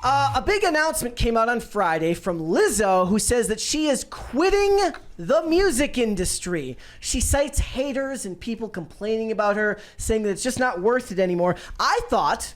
A big announcement came out on Friday from Lizzo, who says that she is quitting the music industry. She cites haters and people complaining about her, saying that it's just not worth it anymore. I thought,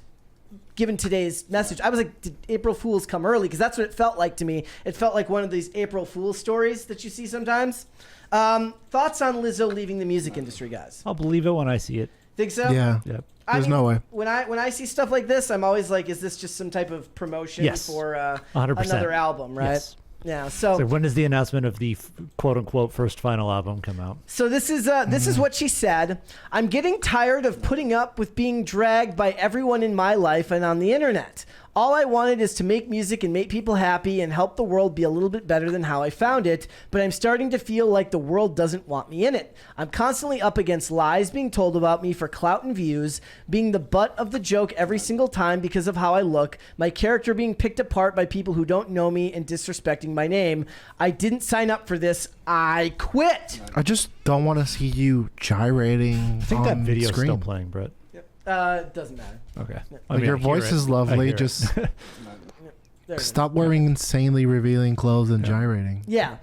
given today's message, I was like, did April Fools come early? Because that's what it felt like to me. It felt like one of these April Fools stories that you see sometimes. Thoughts on Lizzo leaving the music industry, guys? I'll believe it when I see it. Think so? Yeah. Yep. There's no way. When I see stuff like this, I'm always like, is this just some type of promotion for 100%. Another album, right? Yes. Yeah. So when does the announcement of the quote unquote first final album come out? So this is what she said. I'm getting tired of putting up with being dragged by everyone in my life and on the internet. All I wanted is to make music and make people happy and help the world be a little bit better than how I found it, but I'm starting to feel like the world doesn't want me in it. I'm constantly up against lies being told about me for clout and views, being the butt of the joke every single time because of how I look, my character being picked apart by people who don't know me and disrespecting my name. I didn't sign up for this. I quit. I just don't want to see you gyrating. I think that video's screen. still playing, Brett. Doesn't matter. Okay. Like your voice is lovely. Just stop wearing insanely revealing clothes and gyrating. Yeah.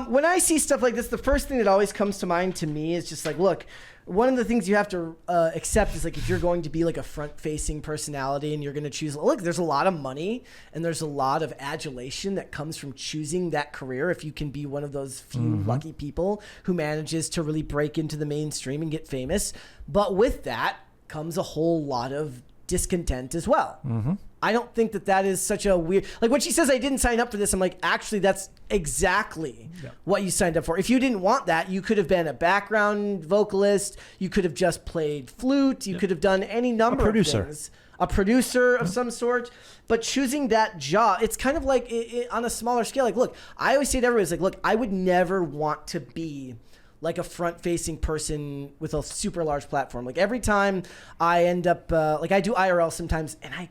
When I see stuff like this, the first thing that always comes to mind to me is just like, look, one of the things you have to accept is like if you're going to be like a front-facing personality and you're going to choose, look, there's a lot of money and there's a lot of adulation that comes from choosing that career. If you can be one of those few lucky people who manages to really break into the mainstream and get famous, but with that comes a whole lot of discontent as well. I don't think that is such a weird, like when she says I didn't sign up for this, I'm like, actually that's exactly what you signed up for. If you didn't want that, you could have been a background vocalist, you could have just played flute, you could have done any number of things. A producer of some sort. But choosing that job, it's kind of like on a smaller scale. Like, look, I always say to everybody, it's like, look, I would never want to be like a front-facing person with a super large platform. Like every time I end up, like I do IRL sometimes, and I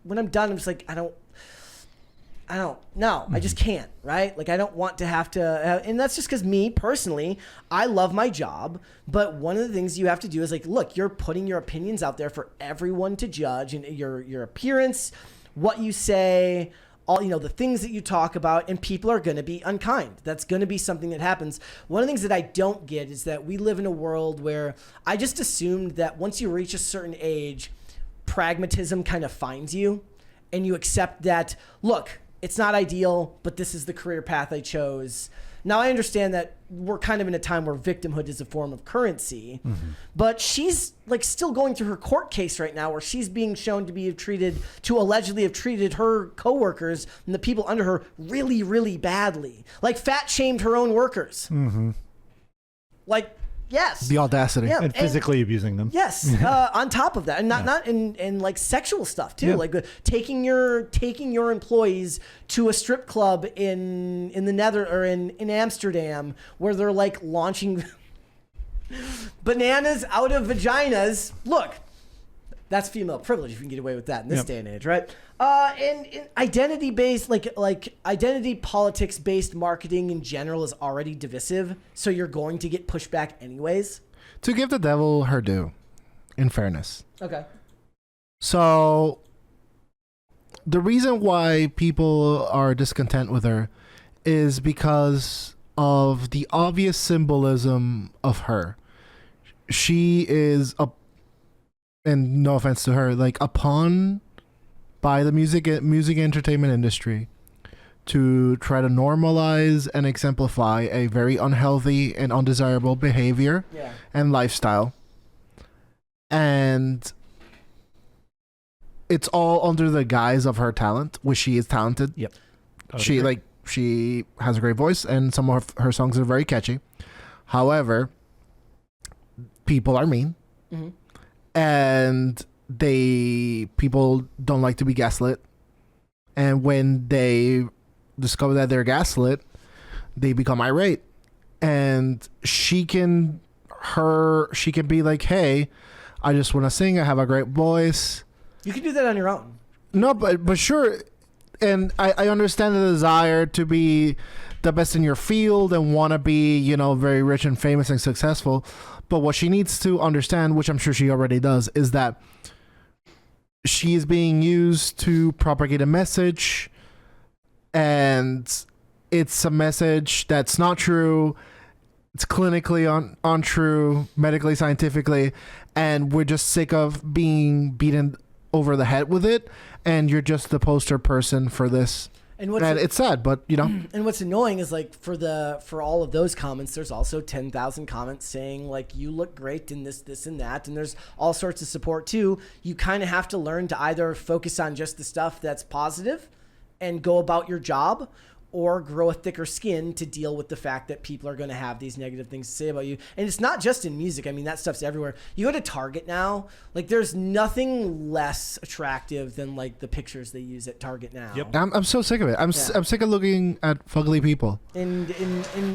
when I'm done, I'm just like, I don't know. I just can't, right? Like I don't want to have to, and that's just because me personally, I love my job, but one of the things you have to do is like, look, you're putting your opinions out there for everyone to judge, and your appearance, what you say, all, the things that you talk about, and people are going to be unkind. That's going to be something that happens. One of the things that I don't get is that we live in a world where I just assumed that once you reach a certain age, pragmatism kind of finds you, and you accept that, look, it's not ideal, but this is the career path I chose. Now, I understand that we're kind of in a time where victimhood is a form of currency, but she's like still going through her court case right now where she's being shown to allegedly have treated her coworkers and the people under her really, really badly. Like fat shamed her own workers. Like, yes. The audacity. Yeah, and physically abusing them. Yes. On top of that, and not in like sexual stuff too, like taking your employees to a strip club in the in Amsterdam where they're like launching bananas out of vaginas. Look, that's female privilege if you can get away with that in this day and age, right? And identity based, like identity politics based marketing in general is already divisive, so you're going to get pushback anyways. To give the devil her due, in fairness. Okay. So the reason why people are discontent with her is because of the obvious symbolism of her. She is and no offense to her, like a pawn by the music entertainment industry to try to normalize and exemplify a very unhealthy and undesirable behavior and lifestyle. And it's all under the guise of her talent, which she is talented. Yep. She has a great voice and some of her songs are very catchy. However, people are mean. And people don't like to be gaslit, and when they discover that they're gaslit, they become irate. And she can be like, hey, I just want to sing, I have a great voice. You can do that on your own. No, but sure. And I understand the desire to be the best in your field and want to be, very rich and famous and successful. But what she needs to understand, which I'm sure she already does, is that she is being used to propagate a message, and it's a message that's not true. It's clinically untrue, medically, scientifically, and we're just sick of being beaten over the head with it, and you're just the poster person for this. And it's sad, but you know. And what's annoying is like for all of those comments, there's also 10,000 comments saying like you look great in this and that, and there's all sorts of support too. You kind of have to learn to either focus on just the stuff that's positive and go about your job, or grow a thicker skin to deal with the fact that people are going to have these negative things to say about you. And it's not just in music. I mean, that stuff's everywhere. You go to Target now, like there's nothing less attractive than like the pictures they use at Target now. Yep. I'm so sick of it. I'm sick of looking at fugly people. And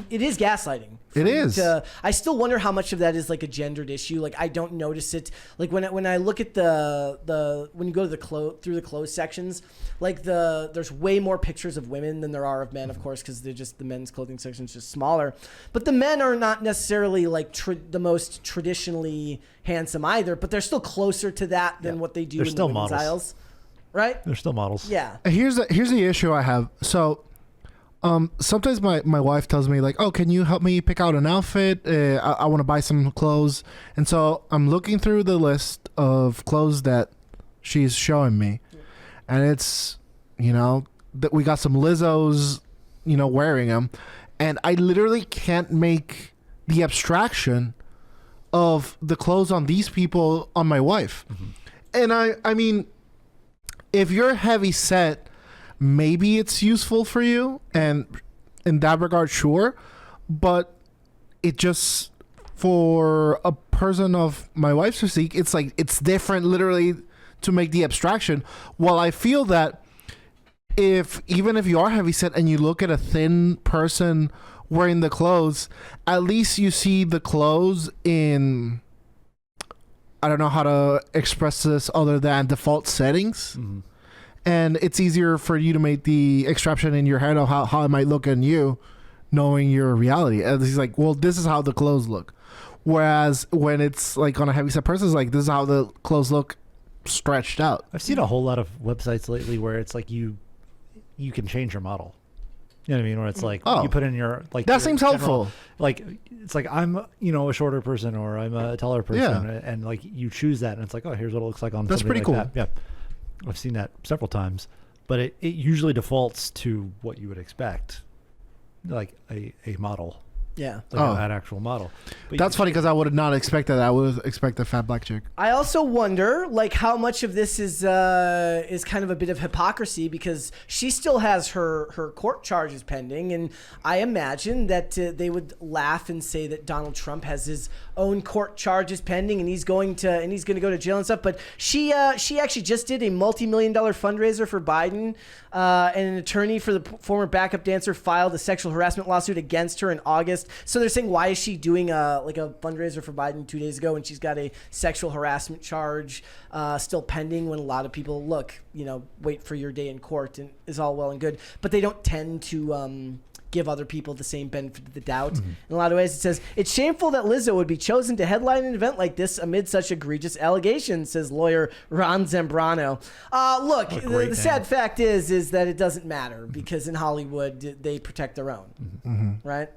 it is gaslighting. It is. I still wonder how much of that is like a gendered issue. Like I don't notice it. Like when I look at the when you go to through the clothes sections, like there's way more pictures of women than there are of men, of course, because they're just the men's clothing section is just smaller. But the men are not necessarily like the most traditionally handsome either. But they're still closer to that than what they do in the women's aisles, right? They're still models. Yeah. Here's the issue I have. So. Sometimes my wife tells me like, oh, can you help me pick out an outfit? I want to buy some clothes. And so I'm looking through the list of clothes that she's showing me. And it's, that we got some Lizzos, wearing them. And I literally can't make the abstraction of the clothes on these people on my wife. Mm-hmm. And I mean, if you're heavy set, maybe it's useful for you, and in that regard, sure, but it just, for a person of my wife's physique, it's like it's different literally to make the abstraction. While I feel that even if you are heavy set and you look at a thin person wearing the clothes, at least you see the clothes in, I don't know how to express this other than default settings. Mm-hmm. And it's easier for you to make the extraction in your head of how it might look on you, knowing your reality. And he's like, well, this is how the clothes look. Whereas when it's like on a heavyset person, it's like, this is how the clothes look stretched out. I've seen a whole lot of websites lately where it's like you can change your model. You know what I mean? Where it's like you put in your like that your seems general, helpful. Like it's like I'm a shorter person or I'm a taller person, and like you choose that, and it's like, oh, here's what it looks like on. That's pretty like cool. That. Yeah. I've seen that several times, but it usually defaults to what you would expect, like a model. Yeah. Like an actual model. But that's funny because I would not expect that. I would expect a fat black chick. I also wonder, like, how much of this is kind of a bit of hypocrisy, because she still has her court charges pending, and I imagine that they would laugh and say that Donald Trump has his own court charges pending, and he's going to go to jail and stuff. But she actually just did a multi-million-dollar fundraiser for Biden, and an attorney for the former backup dancer filed a sexual harassment lawsuit against her in August. So they're saying, why is she doing a fundraiser for Biden 2 days ago when she's got a sexual harassment charge still pending, when a lot of people wait for your day in court and is all well and good, but they don't tend to give other people the same benefit of the doubt. Mm-hmm. In a lot of ways, it says, it's shameful that Lizzo would be chosen to headline an event like this amid such egregious allegations, says lawyer Ron Zambrano. Look, the sad fact is that it doesn't matter, because in Hollywood, they protect their own, mm-hmm. right?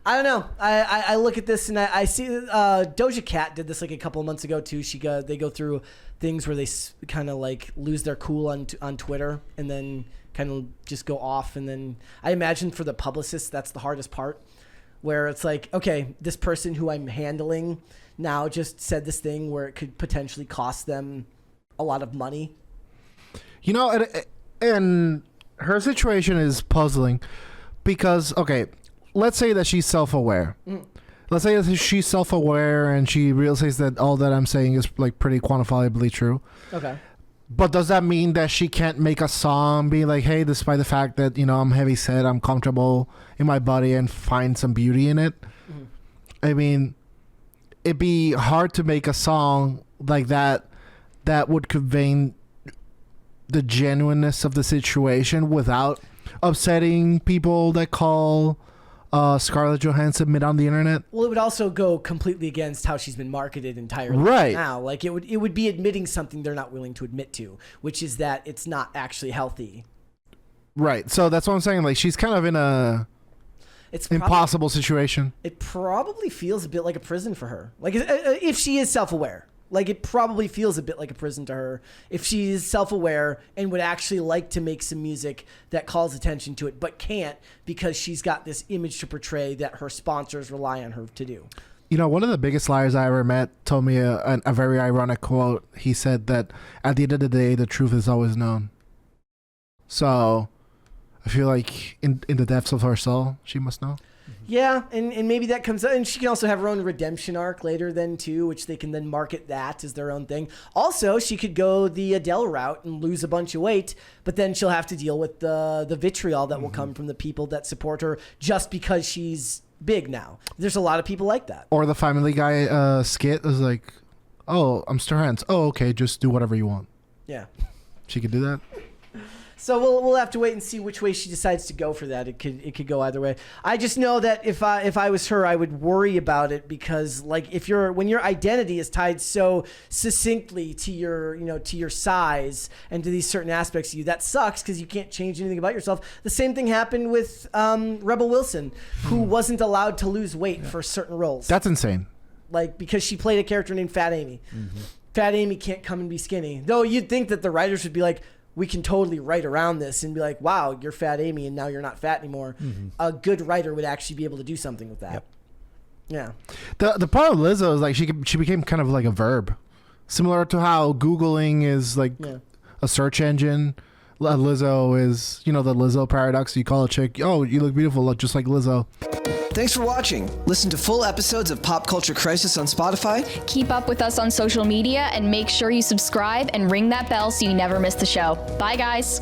I don't know. I look at this and I see Doja Cat did this like a couple of months ago too. They go through things where they kind of like lose their cool on Twitter and then kind of just go off. And then I imagine for the publicist, that's the hardest part, where it's like, okay, this person who I'm handling now just said this thing where it could potentially cost them a lot of money. And her situation is puzzling because, okay, let's say that she's self-aware. Mm. Let's say that she's self-aware and she realizes that all that I'm saying is like pretty quantifiably true. Okay. But does that mean that she can't make a song being like, hey, despite the fact that, I'm heavy set, I'm comfortable in my body, and find some beauty in it? Mm. I mean, it'd be hard to make a song like that would convey the genuineness of the situation without upsetting people that call Scarlett Johansson mid on the internet. Well, it would also go completely against how she's been marketed entirely Right. now. Like it would be admitting something they're not willing to admit to, which is that it's not actually healthy. Right. So that's what I'm saying. Like she's kind of in a impossible situation. It probably feels a bit like a prison for her. Like if she is self-aware. Like it probably feels a bit like a prison to her if she is self-aware and would actually like to make some music that calls attention to it, but can't because she's got this image to portray that her sponsors rely on her to do. You know, one of the biggest liars I ever met told me a very ironic quote. He said that at the end of the day, the truth is always known. So I feel like in the depths of her soul, she must know. Yeah, and maybe that comes out, and she can also have her own redemption arc later then too, which they can then market that as their own thing. Also, she could go the Adele route and lose a bunch of weight, but then she'll have to deal with the vitriol that will come from the people that support her just because she's big now. There's a lot of people like that. Or the Family Guy skit is like, oh, I'm Sir Hans. Oh, okay, just do whatever you want. Yeah. She could do that. So we'll have to wait and see which way she decides to go for that. It could go either way. I just know that if I was her, I would worry about it because like when your identity is tied so succinctly to your size and to these certain aspects of you, that sucks because you can't change anything about yourself. The same thing happened with Rebel Wilson, who wasn't allowed to lose weight for certain roles. That's insane. Like because she played a character named Fat Amy. Fat Amy can't come and be skinny. Though you'd think that the writers would be like, we can totally write around this and be like, wow, you're Fat Amy and now you're not fat anymore. A good writer would actually be able to do something with that. Yep. Yeah. The problem with Lizzo is like she became kind of like a verb, similar to how Googling is like a search engine. Lizzo is, the Lizzo paradox. You call a chick, oh, you look beautiful, just like Lizzo. Thanks for watching. Listen to full episodes of Pop Culture Crisis on Spotify. Keep up with us on social media and make sure you subscribe and ring that bell so you never miss the show. Bye, guys.